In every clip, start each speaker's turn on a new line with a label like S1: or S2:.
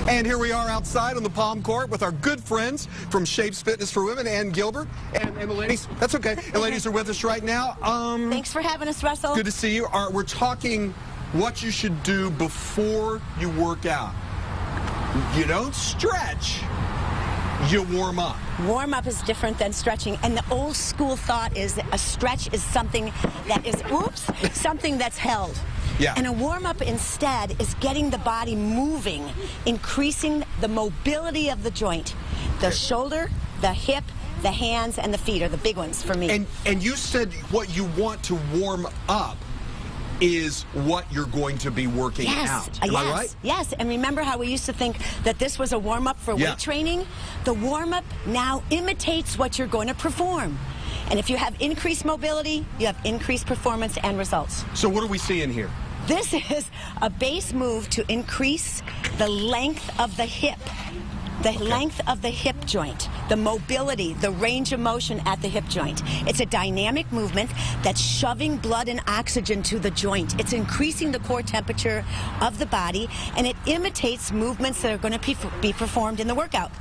S1: And here we are outside on the Palm Court with our good friends from Shapes Fitness for Women, and Gilbert, and the ladies. That's okay. The ladies are with us right now.
S2: Thanks for having us, Russell.
S1: Good to see you. We're talking what you should do before you work out. You don't stretch. You warm up.
S2: Warm up is different than stretching, and the old school thought is that a stretch is something that is, something that's held.
S1: Yeah.
S2: And a warm up instead is getting the body moving, increasing the mobility of the joint. The shoulder, the hip, the hands, and the feet are the big ones for me.
S1: And you said what you want to warm up is what you're going to be working out. Am I right?
S2: Yes, and remember how we used to think that this was a warm-up for weight training? The warm-up now imitates what you're going to perform. And if you have increased mobility, you have increased performance and results.
S1: So what are we seeing here?
S2: This is a base move to increase the length of the hip. The length of the hip joint, the mobility, the range of motion at the hip joint. It's a dynamic movement that's shoving blood and oxygen to the joint. It's increasing the core temperature of the body, and it imitates movements that are going to be performed in the workout.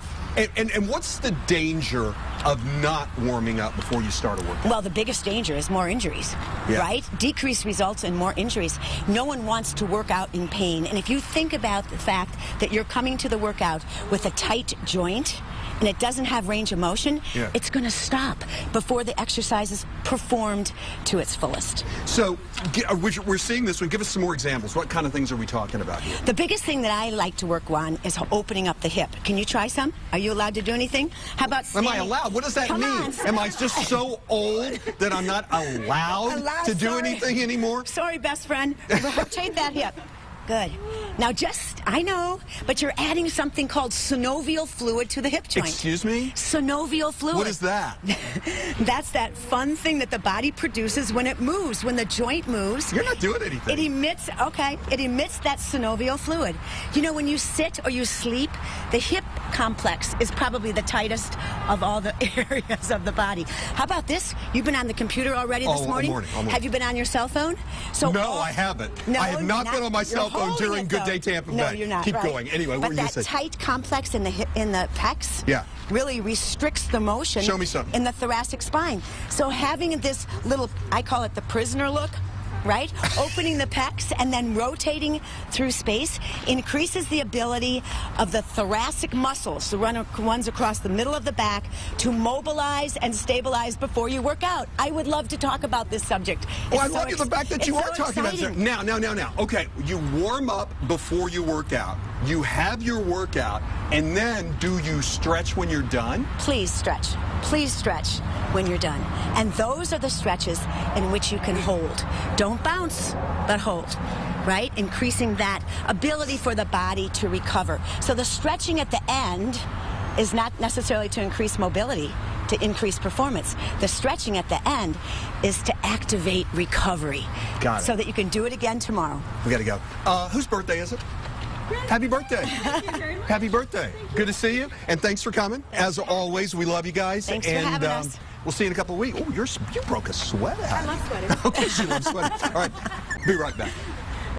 S1: And what's the danger of not warming up before you start a workout?
S2: Well, the biggest danger is more injuries, right? Decreased results in more injuries. No one wants to work out in pain. And if you think about the fact that you're coming to the workout with a tight joint and it doesn't have range of motion, it's going to stop before the exercise is performed to its fullest.
S1: So we're seeing this one. Give us some more examples. What kind of things are we talking about here?
S2: The biggest thing that I like to work on is opening up the hip. Can you try some? Are you allowed to do anything? How about
S1: Am I allowed? What does that mean? Am I just so old that I'm not allowed to do anything anymore?
S2: Sorry, best friend. Rotate that hip. Good. Now I know, but you're adding something called synovial fluid to the hip joint.
S1: Excuse me?
S2: Synovial fluid.
S1: What is that?
S2: That's that fun thing that the body produces when it moves, when the joint moves.
S1: You're not doing anything.
S2: It emits that synovial fluid. You know, when you sit or you sleep, the hip complex is probably the tightest of all the areas of the body. How about this? You've been on the computer already this morning?
S1: All morning.
S2: Have you been on your cell phone?
S1: No, I haven't.
S2: No,
S1: I have not been on my cell phone during Good Day Tampa Bay.
S2: No, you're not.
S1: Keep going. Anyway, what were you saying?
S2: But that tight complex in the pecs really restricts the motion.
S1: Show me something.
S2: In the thoracic spine. So having this little, I call it the prisoner look, right? Opening the pecs and then rotating through space increases the ability of the thoracic muscles, the ones across the middle of the back, to mobilize and stabilize before you work out. I would love to talk about this subject.
S1: Well, I love the fact that you are talking about it. Now. Okay, you warm up before you work out. You have your workout, and then do you stretch when you're done?
S2: Please stretch. Please stretch when you're done. And those are the stretches in which you can hold. Don't bounce, but hold, right? Increasing that ability for the body to recover. So the stretching at the end is not necessarily to increase mobility, to increase performance. The stretching at the end is to activate recovery.
S1: Got it.
S2: So that you can do it again tomorrow.
S1: We got to go. Whose birthday is it? Happy birthday. Happy birthday. Good to see you, and thanks for coming. As always, we love you guys.
S2: Thanks for having us.
S1: We'll see you in a couple of weeks. Oh, you broke a sweat out.
S3: I love sweating.
S1: Okay, she loves sweating. All right, be right back.